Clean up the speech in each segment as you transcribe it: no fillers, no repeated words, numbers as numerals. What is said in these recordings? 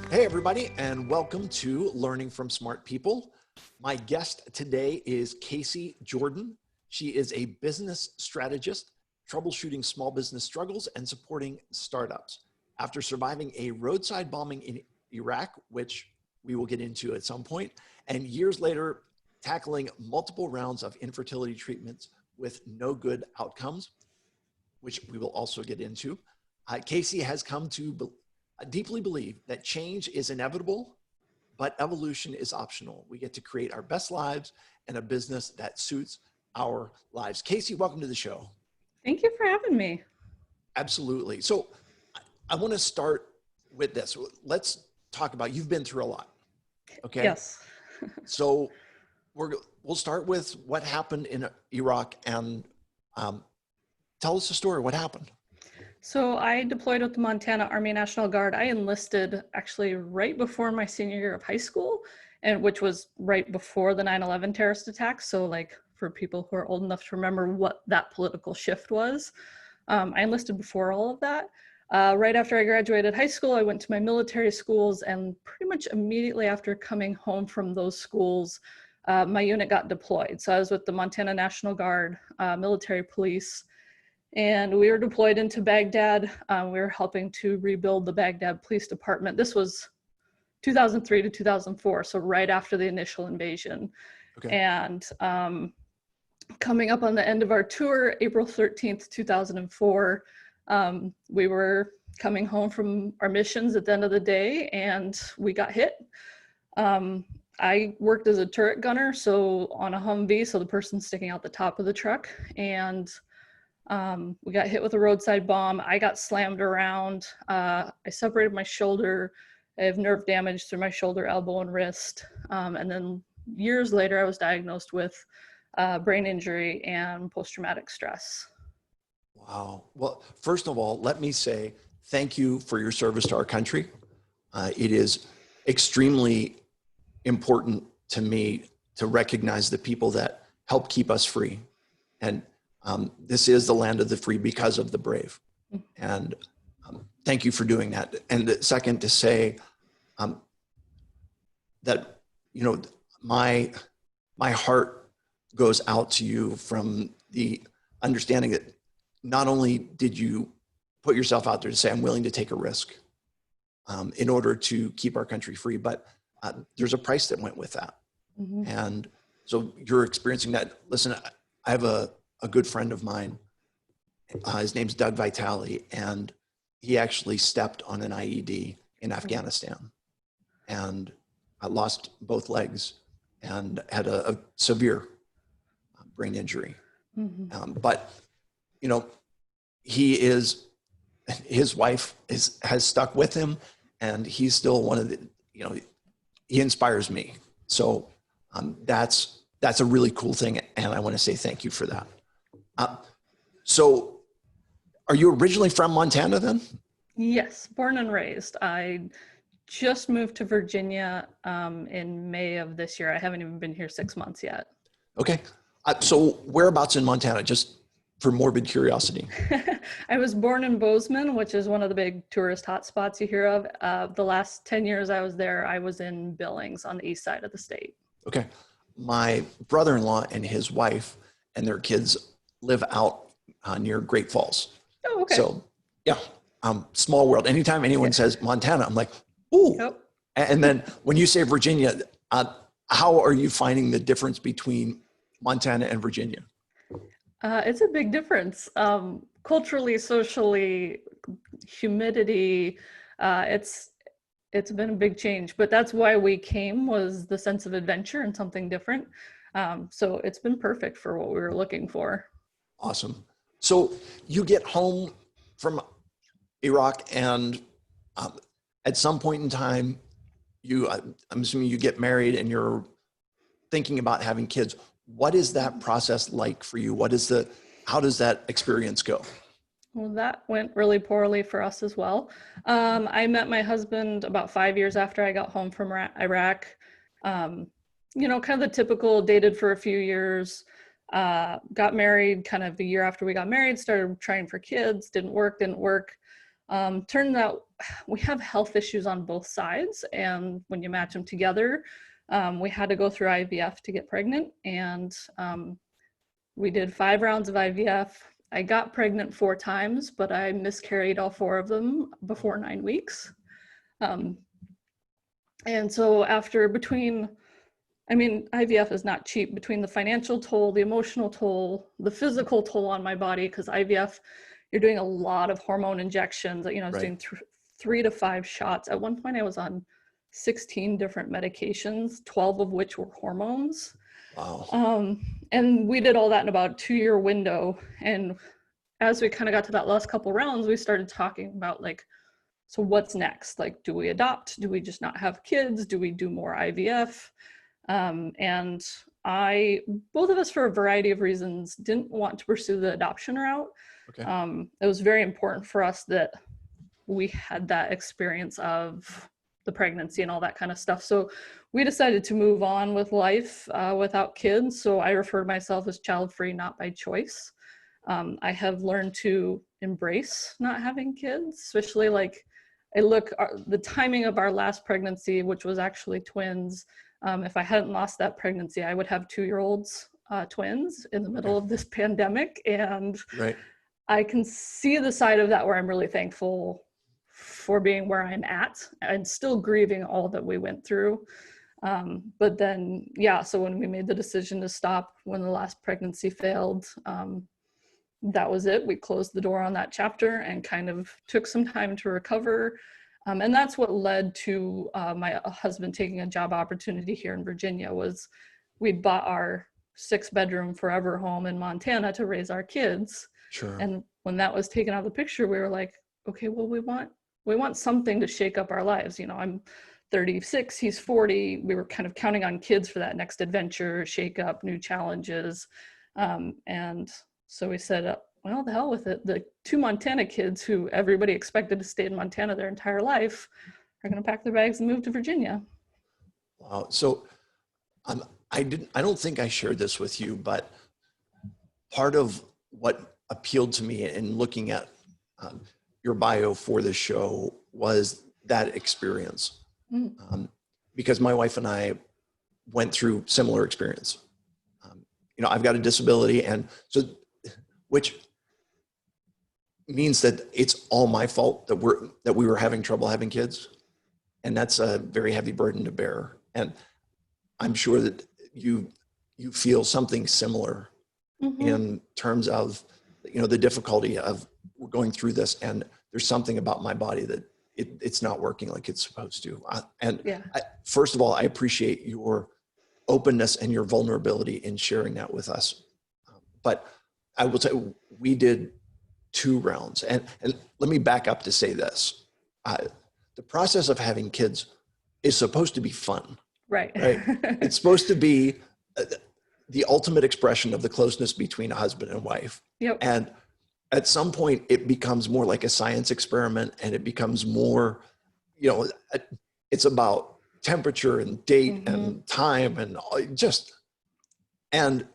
Hey, everybody, and welcome to Learning from Smart People. My guest today is Casey Jourdan. She is a business strategist, troubleshooting small business struggles and supporting startups. After surviving a roadside bombing in Iraq, which we will get into at some point, and years later, tackling multiple rounds of infertility treatments with no good outcomes, which we will also get into, Casey has come to deeply believe that change is inevitable, but evolution is optional. We get to create our best lives and a business that suits our lives. Casey, welcome to the show. Thank you for having me. Absolutely. So I want to start with this. Let's talk about, you've been through a lot. Okay. Yes. So we'll start with what happened in Iraq and tell us the story. What happened? So I deployed with the Montana Army National Guard. I enlisted actually right before my senior year of high school, and which was right before the 9/11 terrorist attacks. So like for people who are old enough to remember what that political shift was, I enlisted before all of that. Right after I graduated high school, I went to my military schools, and pretty much immediately after coming home from those schools, my unit got deployed. So I was with the Montana National Guard, military police, and we were deployed into Baghdad. We were helping to rebuild the Baghdad Police Department. This was 2003 to 2004, so right after the initial invasion. Okay. And coming up on the end of our tour, April 13th, 2004, we were coming home from our missions at the end of the day, and we got hit. I worked as a turret gunner, so on a Humvee, so the person sticking out the top of the truck, and we got hit with a roadside bomb. I got slammed around. I separated my shoulder. I have nerve damage through my shoulder, elbow, and wrist. And then years later, I was diagnosed with brain injury and post-traumatic stress. Wow. Well, first of all, let me say thank you for your service to our country. It is extremely important to me to recognize the people that help keep us free. And this is the land of the free because of the brave. And thank you for doing that. And the second, to say that, you know, my heart goes out to you from the understanding that not only did you put yourself out there to say, I'm willing to take a risk in order to keep our country free, but there's a price that went with that. Mm-hmm. And so you're experiencing that. Listen, I have a good friend of mine. His name's Doug Vitale, and he actually stepped on an IED in Afghanistan, and I lost both legs and had a severe brain injury. Mm-hmm. But you know, his wife has stuck with him, and he's still one of the, you know, he inspires me. So that's a really cool thing, and I want to say thank you for that. So are you originally from Montana then? Yes, born and raised. I just moved to Virginia in May of this year. I haven't even been here 6 months yet. Okay. So whereabouts in Montana, just for morbid curiosity? I was born in Bozeman, which is one of the big tourist hotspots you hear of. The last 10 years I was there, I was in Billings on the east side of the state. Okay. My brother-in-law and his wife and their kids live out near Great Falls. Oh, okay. So yeah, small world. Anytime anyone says Montana, I'm like, ooh. Yep. And then when you say Virginia, how are you finding the difference between Montana and Virginia? It's a big difference. Culturally, socially, humidity, it's been a big change, but that's why we came, was the sense of adventure and something different. So it's been perfect for what we were looking for. Awesome. So you get home from Iraq, and at some point in time, I'm assuming you get married and you're thinking about having kids. What is that process like for you? How does that experience go? Well, that went really poorly for us as well. I met my husband about 5 years after I got home from Iraq. You know, kind of the typical, dated for a few years, got married kind of a year after we got married, started trying for kids, didn't work. Turned out we have health issues on both sides, and when you match them together, we had to go through IVF to get pregnant, and we did 5 rounds of IVF. I got pregnant 4 times, but I miscarried all 4 of them before 9 weeks. And so IVF is not cheap. Between the financial toll, the emotional toll, the physical toll on my body, because IVF, you're doing a lot of hormone injections. I was doing 3 to 5 shots. At one point I was on 16 different medications, 12 of which were hormones. Wow. And we did all that in about a 2-year window. And as we kind of got to that last couple rounds, we started talking about so what's next? Do we adopt? Do we just not have kids? Do we do more IVF? And both of us, for a variety of reasons, didn't want to pursue the adoption route. Okay. It was very important for us that we had that experience of the pregnancy and all that kind of stuff. So we decided to move on with life without kids. So I refer to myself as child-free, not by choice. I have learned to embrace not having kids, especially the timing of our last pregnancy, which was actually twins. If I hadn't lost that pregnancy, I would have 2-year-olds twins in the middle of this pandemic. And I can see the side of that where I'm really thankful for being where I'm at and still grieving all that we went through. But then, so when we made the decision to stop when the last pregnancy failed, that was it. We closed the door on that chapter and kind of took some time to recover. And that's what led to my husband taking a job opportunity here in Virginia. Was we'd bought our 6-bedroom forever home in Montana to raise our kids. Sure. And when that was taken out of the picture, we were like, okay, well, we want something to shake up our lives. I'm 36, he's 40. We were kind of counting on kids for that next adventure, shake up, new challenges. And so we said, well, the hell with it. The 2 Montana kids who everybody expected to stay in Montana their entire life are going to pack their bags and move to Virginia. Wow. So I don't think I shared this with you, but part of what appealed to me in looking at your bio for this show was that experience. Because my wife and I went through similar experience. I've got a disability, and so, which means that it's all my fault that we were having trouble having kids. And that's a very heavy burden to bear. And I'm sure that you feel something similar in terms of, the difficulty of going through this, and there's something about my body that it's not working like it's supposed to. First of all, I appreciate your openness and your vulnerability in sharing that with us. But I will say we did 2 rounds, and let me back up to say this. The process of having kids is supposed to be fun. Right. It's supposed to be the ultimate expression of the closeness between a husband and wife. Yep. And at some point it becomes more like a science experiment, and it becomes more, it's about temperature and date and time and and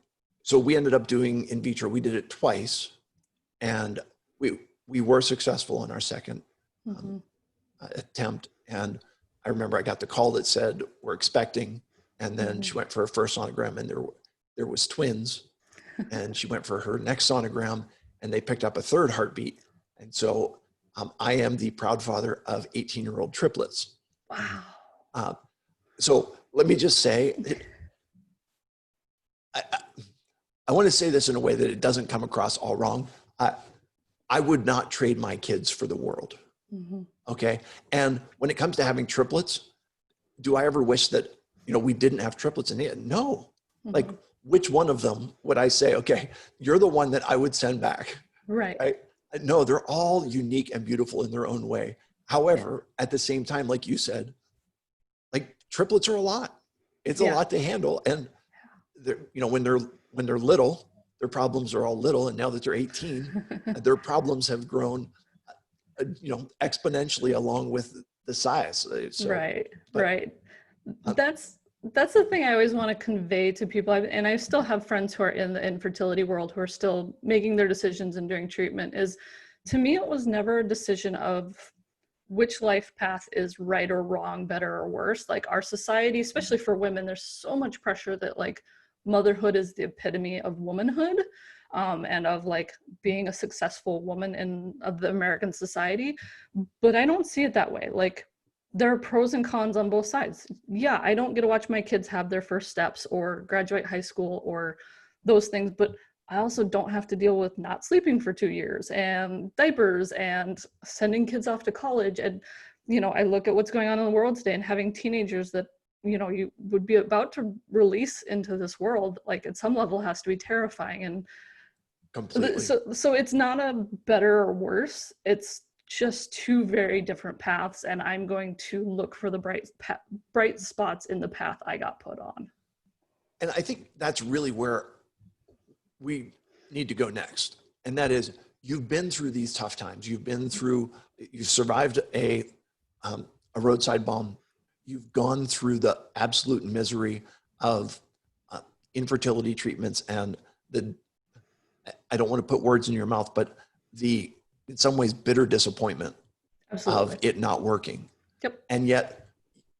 so we ended up doing in vitro. We did it twice, and we were successful in our second attempt. And I remember I got the call that said we're expecting, and then she went for her first sonogram, and there was twins, and she went for her next sonogram, and they picked up a 3rd heartbeat. And so I am the proud father of 18-year-old triplets. Wow. So let me just say, I want to say this in a way that it doesn't come across all wrong. I would not trade my kids for the world. Okay. And when it comes to having triplets, do I ever wish that, we didn't have triplets in the end? No. Like, which one of them would I say, okay, you're the one that I would send back? Right. No, they're all unique and beautiful in their own way. However, at the same time, like you said, like triplets are a lot. It's a lot to handle. And when they're little, their problems are all little. And now that they're 18, their problems have grown, exponentially along with the size. So, right. That's the thing I always want to convey to people. And I still have friends who are in the infertility world who are still making their decisions and doing treatment, is To me, it was never a decision of which life path is right or wrong, better or worse. Like our society, especially for women, there's so much pressure that like motherhood is the epitome of womanhood, and of like being a successful woman in of the American society. But I don't see it that way. Like there are pros and cons on both sides. Yeah, I don't get to watch my kids have their first steps or graduate high school or those things, but I also don't have to deal with not sleeping for 2 years and diapers and sending kids off to college. And, I look at what's going on in the world today and having teenagers that, you would be about to release into this world, like at some level has to be terrifying. And Completely. so it's not a better or worse. It's just two very different paths. And I'm going to look for the bright spots in the path I got put on. And I think that's really where we need to go next. And that is, you've been through these tough times. You've survived a roadside bomb. You've gone through the absolute misery of infertility treatments and I don't want to put words in your mouth, but in some ways, bitter disappointment Absolutely. of it not working. Yep. And yet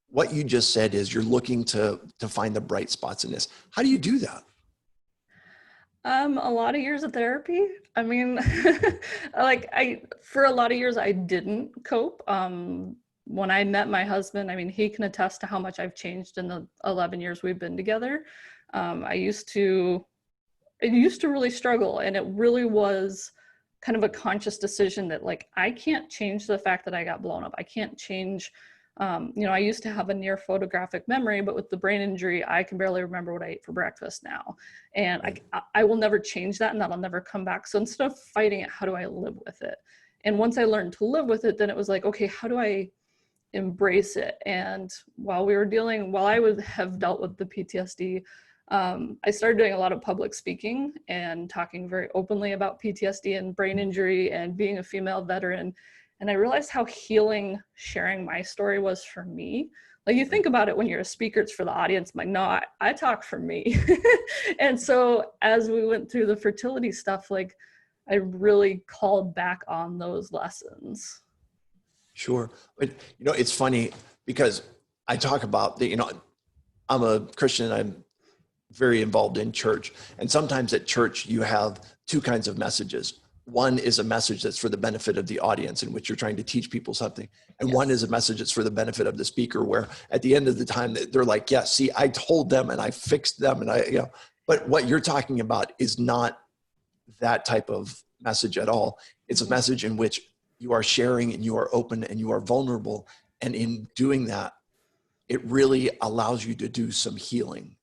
what you just said is you're looking to find the bright spots in this. How do you do that? A lot of years of therapy. I mean, for a lot of years I didn't cope. When I met my husband, I mean, he can attest to how much I've changed in the 11 years we've been together. I used to really struggle, and it really was kind of a conscious decision that like, I can't change the fact that I got blown up. I can't change, I used to have a near photographic memory, but with the brain injury, I can barely remember what I ate for breakfast now. And I will never change that, and that'll never come back. So instead of fighting it, how do I live with it? And once I learned to live with it, then it was like, okay, how do I embrace it? And while I would have dealt with the PTSD, I started doing a lot of public speaking and talking very openly about PTSD and brain injury and being a female veteran. And I realized how healing sharing my story was for me. Like you think about it when you're a speaker, it's for the audience. I'm like, no, I talk for me. And so as we went through the fertility stuff, like I really called back on those lessons. Sure. But, it's funny because I talk about I'm a Christian. I'm very involved in church. And sometimes at church, you have two kinds of messages. One is a message that's for the benefit of the audience, in which you're trying to teach people something. And Yes. One is a message that's for the benefit of the speaker, where at the end of the time, they're like, yeah, see, I told them and I fixed them. And but what you're talking about is not that type of message at all. It's a message in which you are sharing and you are open and you are vulnerable. And in doing that, it really allows you to do some healing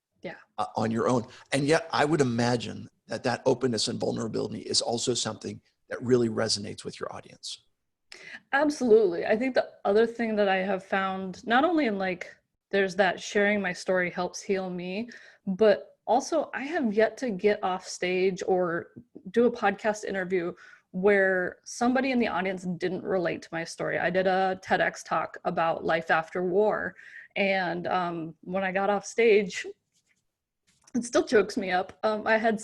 on your own. And yet I would imagine that openness and vulnerability is also something that really resonates with your audience. Absolutely. I think the other thing that I have found, not only in like, there's that sharing my story helps heal me, but also I have yet to get off stage or do a podcast interview where somebody in the audience didn't relate to my story. I did a TEDx talk about life after war. And when I got off stage, it still chokes me up. I had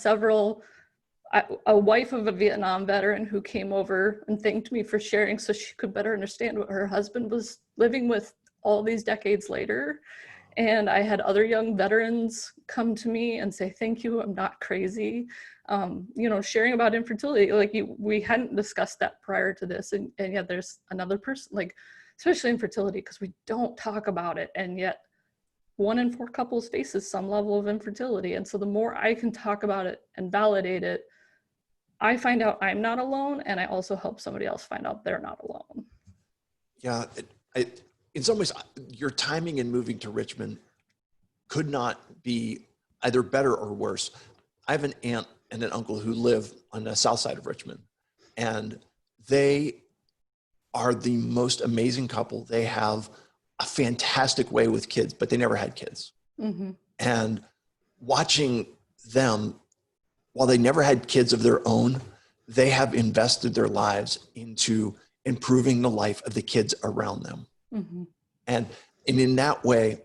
a wife of a Vietnam veteran who came over and thanked me for sharing so she could better understand what her husband was living with all these decades later. And I had other young veterans come to me and say, thank you, I'm not crazy. Sharing about infertility, we hadn't discussed that prior to this. And yet there's another person, like, especially infertility, because we don't talk about it. And yet 1 in 4 couples faces some level of infertility. And so the more I can talk about it and validate it, I find out I'm not alone, and I also help somebody else find out they're not alone. Yeah, in some ways, your timing in moving to Richmond could not be either better or worse. I have an aunt and an uncle who live on the south side of Richmond, and they are the most amazing couple. They have a fantastic way with kids, but they never had kids. Mm-hmm. And watching them, while they never had kids of their own, they have invested their lives into improving the life of the kids around them. Mm-hmm. And in that way,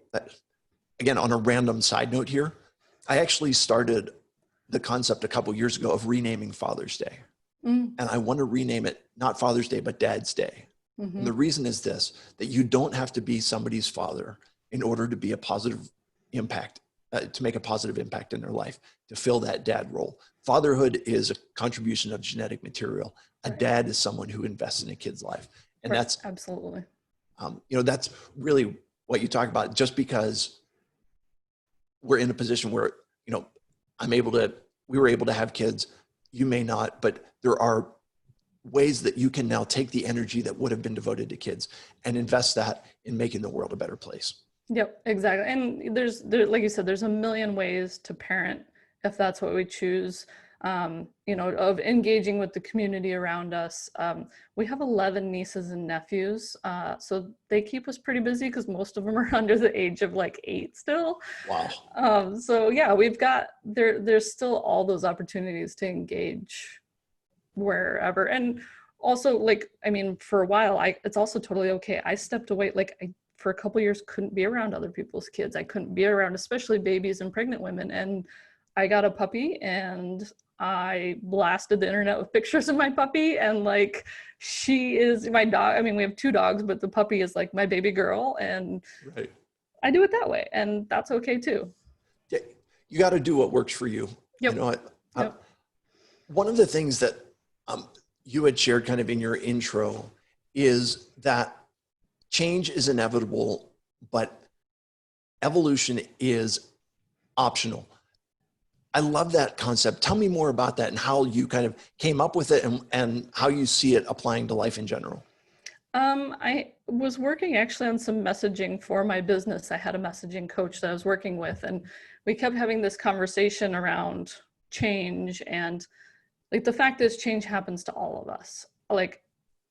again, on a random side note here, I actually started the concept a couple years ago of renaming Father's Day. And I want to rename it not Father's Day, but Dad's Day. And the reason is this, that you don't have to be somebody's father in order to be a positive impact, to make a positive impact in their life, to fill that dad role. Fatherhood is a contribution of genetic material. A dad is someone who invests in a kid's life. And that's absolutely, that's really what you talk about. Just because we're in a position where, we were able to have kids, you may not, but there are ways that you can now take the energy that would have been devoted to kids and invest that in making the world a better place. Yep, exactly. And there's like you said, there's a million ways to parent if that's what we choose. Of engaging with the community around us. We have 11 nieces and nephews, so they keep us pretty busy because most of them are under the age of like 8 still. Wow. So yeah, we've got there's still all those opportunities to engage wherever. And also, like, I mean, for a while, it's also totally okay. I stepped away, like for a couple years couldn't be around other people's kids. I couldn't be around, especially babies and pregnant women. And I got a puppy and I blasted the internet with pictures of my puppy, and like, she is my dog. I mean, we have 2 dogs, but the puppy is like my baby girl, and I do it that way, and that's okay too. Yeah, you got to do what works for you. Yep. One of the things that you had shared kind of in your intro is that change is inevitable, but evolution is optional. I love that concept. Tell me more about that and how you kind of came up with it and how you see it applying to life in general. I was working actually on some messaging for my business. I had a messaging coach that I was working with, and we kept having this conversation around change. And like, the fact is, change happens to all of us. Like,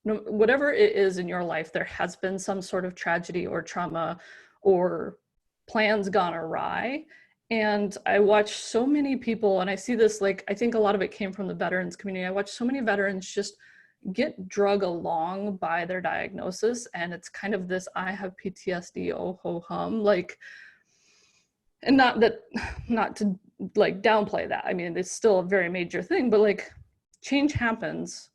whatever it is in your life, there has been some sort of tragedy or trauma or plans gone awry. And I watch so many people, and I see this, like, I think a lot of it came from the veterans community. I watch so many veterans just get drug along by their diagnosis. And it's kind of this, I have PTSD, oh ho hum, like, and not to like downplay that. I mean, it's still a very major thing, but like, change happens,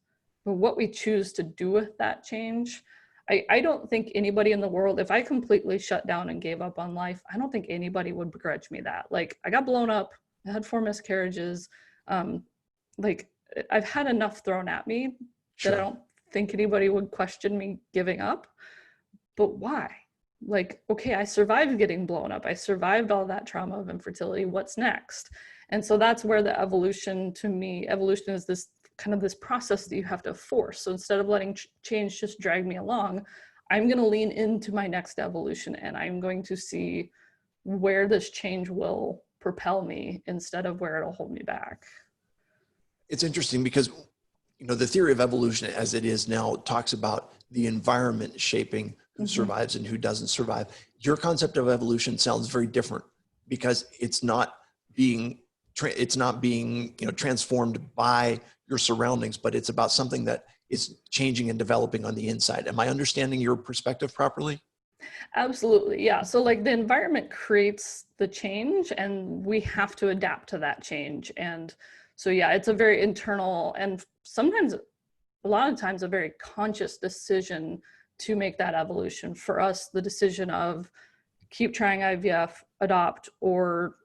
but what we choose to do with that change, I don't think anybody in the world, if I completely shut down and gave up on life, I don't think anybody would begrudge me that. Like, I got blown up, I had 4 miscarriages. Like, I've had enough thrown at me that I don't think anybody would question me giving up. But why? Like, okay, I survived getting blown up. I survived all that trauma of infertility. What's next? And so that's where the evolution, to me, evolution is this kind of this process that you have to force. So instead of letting change just drag me along, I'm going to lean into my next evolution, and I'm going to see where this change will propel me instead of where it'll hold me back. It's interesting because, the theory of evolution as it is now talks about the environment shaping who survives and who doesn't survive. Your concept of evolution sounds very different because it's not being transformed by your surroundings, but it's about something that is changing and developing on the inside. Am I understanding your perspective properly? Absolutely. Yeah. So like, the environment creates the change, and we have to adapt to that change. And so, yeah, it's a very internal, and sometimes, a lot of times, a very conscious decision to make that evolution. For us, the decision of keep trying IVF, adopt, or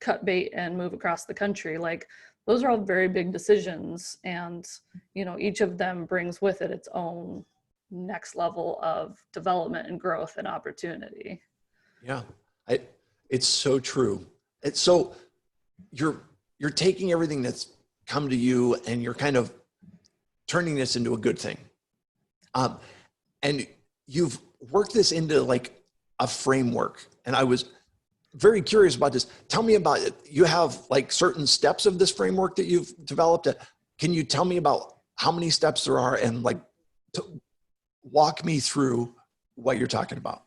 cut bait and move across the country, like, those are all very big decisions. And, each of them brings with it its own next level of development and growth and opportunity. Yeah, it's so true. It's so, you're taking everything that's come to you and you're kind of turning this into a good thing. And you've worked this into like a framework. And I was very curious about this. Tell me about it. You have like certain steps of this framework that you've developed. Can you tell me about how many steps there are and like walk me through what you're talking about?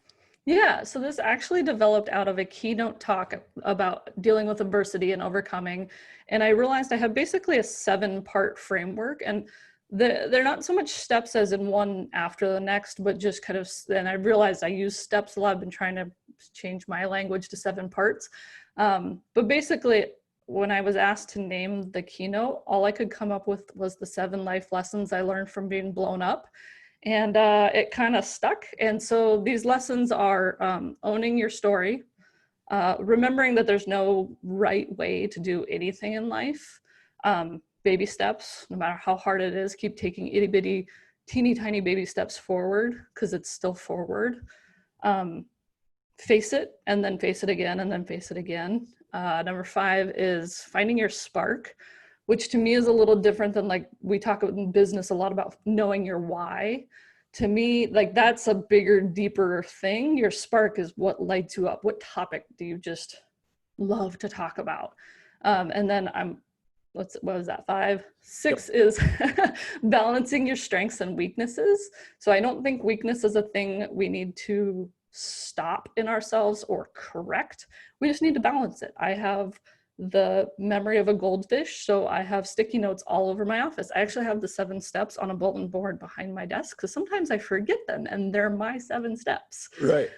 Yeah, so this actually developed out of a keynote talk about dealing with adversity and overcoming. And I realized I have basically a 7-part framework, and they're not so much steps as in one after the next, but just kind of, and I realized I use steps a lot. I've been trying to change my language to 7 parts. But basically, when I was asked to name the keynote, all I could come up with was the 7 life lessons I learned from being blown up. And it kind of stuck. And so these lessons are owning your story, remembering that there's no right way to do anything in life. Baby steps, no matter how hard it is, keep taking itty bitty, teeny tiny baby steps forward, because it's still forward. Face it, and then face it again, and then face it again. Number 5 is finding your spark, which to me is a little different than, like, we talk in business a lot about knowing your why. To me, like, that's a bigger, deeper thing. Your spark is what lights you up. What topic do you just love to talk about? And then what was that, 5? 6 Yep. is balancing your strengths and weaknesses. So I don't think weakness is a thing we need to stop in ourselves or correct. We just need to balance it. I have the memory of a goldfish, so I have sticky notes all over my office. I actually have the 7 steps on a bulletin board behind my desk, because sometimes I forget them, and they're my 7 steps. Right.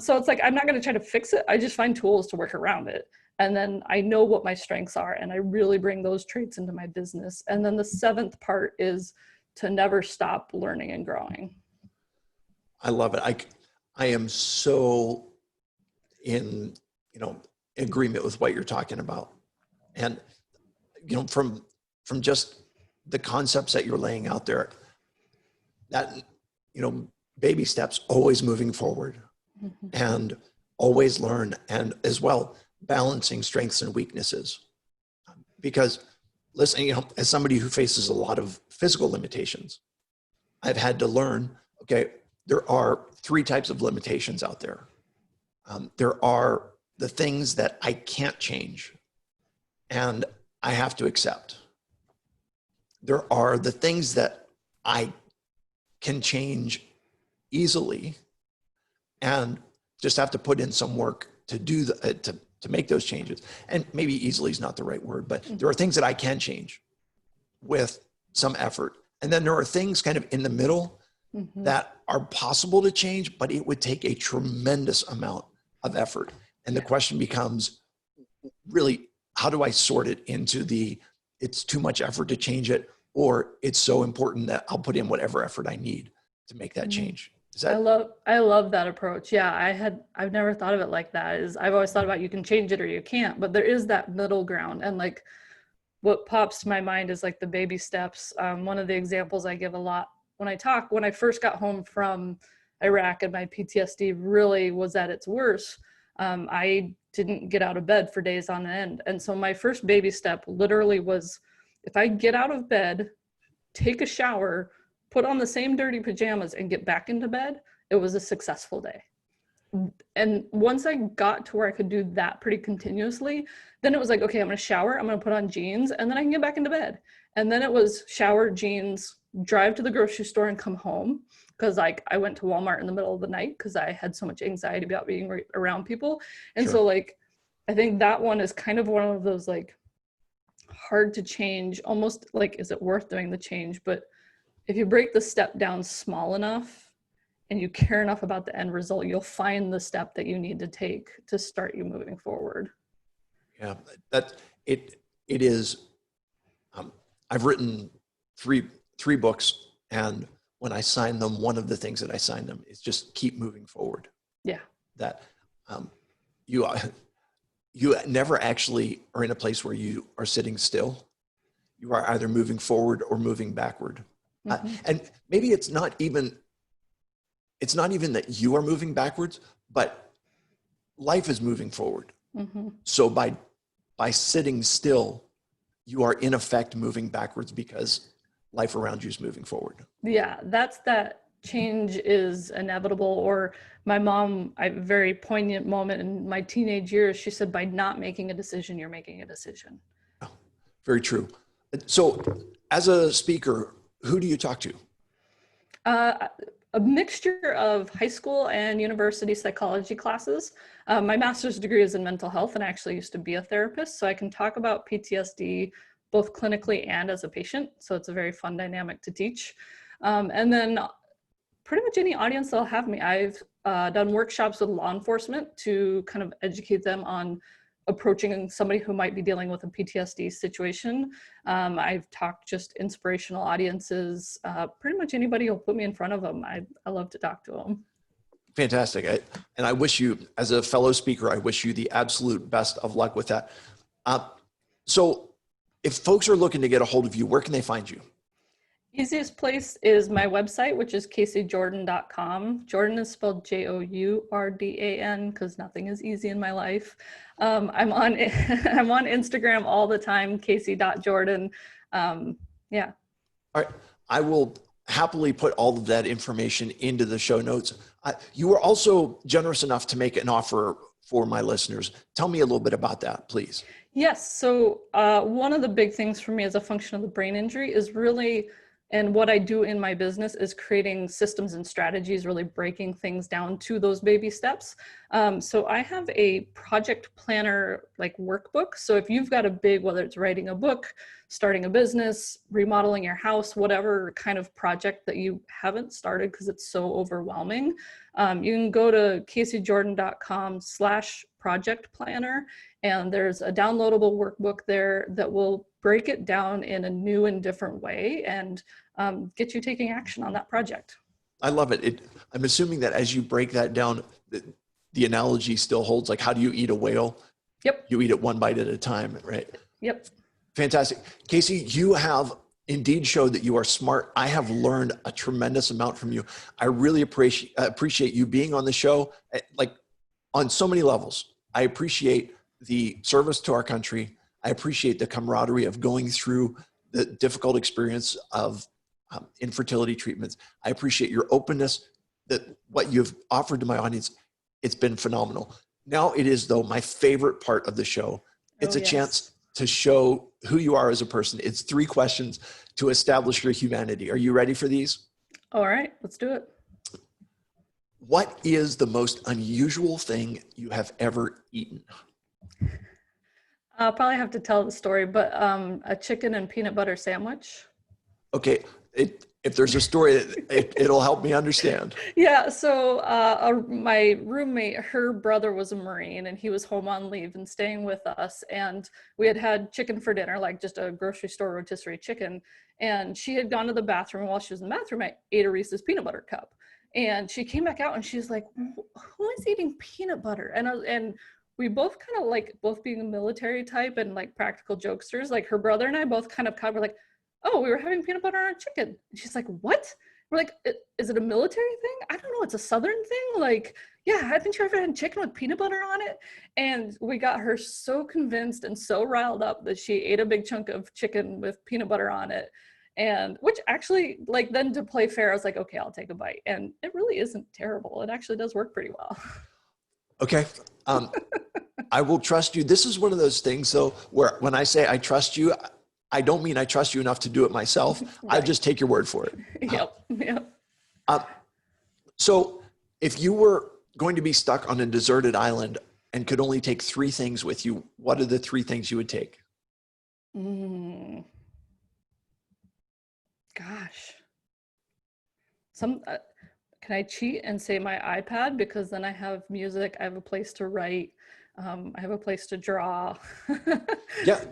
So it's like, I'm not going to try to fix it. I just find tools to work around it. And then I know what my strengths are, and I really bring those traits into my business. And then the 7th part is to never stop learning and growing. I love it. I am so in, agreement with what you're talking about. And, from just the concepts that you're laying out there, that, baby steps, always moving forward, Mm-hmm. and always learn, and as well, balancing strengths and weaknesses. Because listen, as somebody who faces a lot of physical limitations, I've had to learn, okay, there are 3 types of limitations out there. There are the things that I can't change and I have to accept. There are the things that I can change easily and just have to put in some work to do to make those changes. And maybe easily is not the right word, but there are things that I can change with some effort. And then there are things kind of in the middle Mm-hmm. that are possible to change, but it would take a tremendous amount of effort. And the question becomes, really, how do I sort it into it's too much effort to change it, or it's so important that I'll put in whatever effort I need to make that change? I love that approach. Yeah, I've never thought of it like that. I've always thought about, you can change it or you can't, but there is that middle ground. And like, what pops to my mind is like the baby steps. One of the examples I give a lot when I first got home from Iraq and my PTSD really was at its worst, I didn't get out of bed for days on end. And so my first baby step literally was, if I get out of bed, take a shower, put on the same dirty pajamas, and get back into bed, it was a successful day. And once I got to where I could do that pretty continuously, then it was like, okay, I'm going to shower, I'm going to put on jeans, and then I can get back into bed. And then it was shower, jeans, drive to the grocery store, and come home. Because like, I went to Walmart in the middle of the night because I had so much anxiety about being around people. And Sure. so like, I think that one is kind of one of those like hard to change, almost like, is it worth doing the change? But if you break the step down small enough and you care enough about the end result, you'll find the step that you need to take to start you moving forward. Yeah, it is. I've written three books, and when I sign them, one of the things that I sign them is just keep moving forward. Yeah. That you never actually are in a place where you are sitting still. You are either moving forward or moving backward. Mm-hmm. And maybe it's not even that you are moving backwards, but life is moving forward. Mm-hmm. So by sitting still, you are in effect moving backwards because life around you is moving forward. Yeah, that change is inevitable. Or my mom, a very poignant moment in my teenage years, she said, by not making a decision, you're making a decision. Oh, very true. So as a speaker, who do you talk to? A mixture of high school and university psychology classes. My master's degree is in mental health, and I actually used to be a therapist, so I can talk about PTSD both clinically and as a patient. So it's a very fun dynamic to teach. And then pretty much any audience that'll have me. I've done workshops with law enforcement to kind of educate them on approaching somebody who might be dealing with a PTSD situation. I've talked just inspirational audiences, pretty much anybody who'll put me in front of them. I love to talk to them. Fantastic. And I wish you, as a fellow speaker, I wish you the absolute best of luck with that. So if folks are looking to get a hold of you, where can they find you? Easiest place is my website, which is CaseyJordan.com. Jordan is spelled Jourdan, because nothing is easy in my life. I'm on I'm on Instagram all the time, Casey.Jourdan. Yeah. All right. I will happily put all of that information into the show notes. You were also generous enough to make an offer for my listeners. Tell me a little bit about that, please. Yes. So one of the big things for me as a function of the brain injury is really, and what I do in my business is creating systems and strategies, really breaking things down to those baby steps. So I have a project planner like workbook. So if you've got a big, whether it's writing a book, starting a business, remodeling your house, whatever kind of project that you haven't started because it's so overwhelming, you can go to CaseyJordan.com/project planner. And there's a downloadable workbook there that will break it down in a new and different way and get you taking action on that project. I love it. I'm assuming that as you break that down, the analogy still holds. Like, how do you eat a whale? Yep. You eat it one bite at a time, right? Yep. Fantastic. Casey, you have indeed showed that you are smart. I have learned a tremendous amount from you. I really appreciate you being on the show, like on so many levels. I appreciate the service to our country. I appreciate the camaraderie of going through the difficult experience of infertility treatments. I appreciate your openness, that what you've offered to my audience. It's been phenomenal. Now it is, though, my favorite part of the show. It's a chance to show who you are as a person. It's 3 questions to establish your humanity. Are you ready for these? All right, let's do it. What is the most unusual thing you have ever eaten? I'll probably have to tell the story, but a chicken and peanut butter sandwich. Okay, if there's a story, it'll help me understand. Yeah, so my roommate, her brother was a Marine, and he was home on leave and staying with us, and we had chicken for dinner, like just a grocery store rotisserie chicken, and she had gone to the bathroom. While she was in the bathroom, I ate a Reese's peanut butter cup, and she came back out, and she's like, "Who is eating peanut butter?" And we both kind of, like, both being a military type and like practical jokesters, like her brother and I both kind of were like, "Oh, we were having peanut butter on chicken." And she's like, "What?" We're like, "Is it a military thing? I don't know. It's a Southern thing. Like, yeah, haven't you ever had chicken with peanut butter on it?" And we got her so convinced and so riled up that she ate a big chunk of chicken with peanut butter on it. And which actually, like, then to play fair, I was like, okay, I'll take a bite. And it really isn't terrible. It actually does work pretty well. Okay. I will trust you. This is one of those things, though, where when I say I trust you, I don't mean I trust you enough to do it myself. Right. I just take your word for it. Yep. So if you were going to be stuck on a deserted island and could only take 3 things with you, what are the 3 things you would take? Gosh. Can I cheat and say my iPad? Because then I have music, I have a place to write, I have a place to draw. Yeah,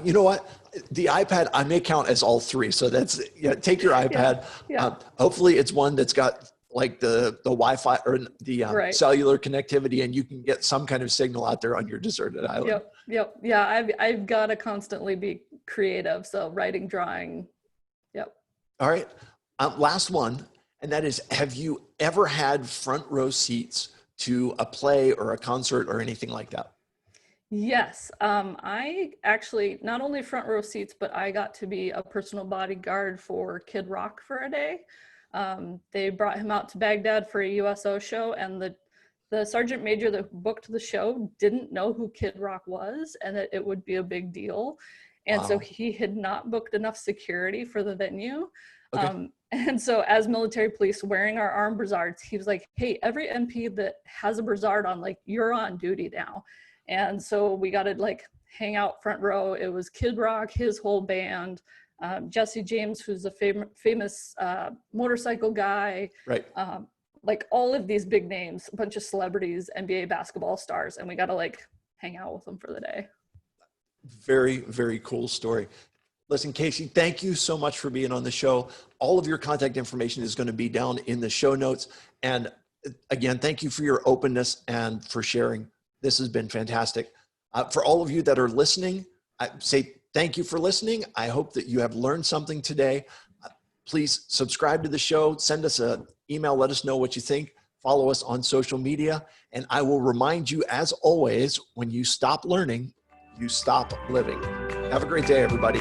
you know what? The iPad, I may count as all 3. So that's, take your iPad. Yeah. Hopefully it's one that's got like the Wi-Fi or the right. cellular connectivity, and you can get some kind of signal out there on your deserted island. Yep. Yeah, I've got to constantly be creative. So writing, drawing. Yep. All right. Last one. And that is, have you ever had front row seats to a play or a concert or anything like that? Yes. I actually, not only front row seats, but I got to be a personal bodyguard for Kid Rock for a day. They brought him out to Baghdad for a USO show, and the sergeant major that booked the show didn't know who Kid Rock was and that it would be a big deal. And so he had not booked enough security for the venue. Okay. And so as military police wearing our armed brassards, he was like, "Hey, every MP that has a brassard on, like, you're on duty now." And so we got to like hang out front row. It was Kid Rock, his whole band, Jesse James, who's a famous motorcycle guy, right? Like all of these big names, a bunch of celebrities, NBA basketball stars, and we got to like hang out with them for the day. Very, very cool story. Listen, Casey, thank you so much for being on the show. All of your contact information is going to be down in the show notes. And again, thank you for your openness and for sharing. This has been fantastic. For all of you that are listening, I say thank you for listening. I hope that you have learned something today. Please subscribe to the show. Send us an email. Let us know what you think. Follow us on social media. And I will remind you, as always, when you stop learning, you stop living. Have a great day, everybody.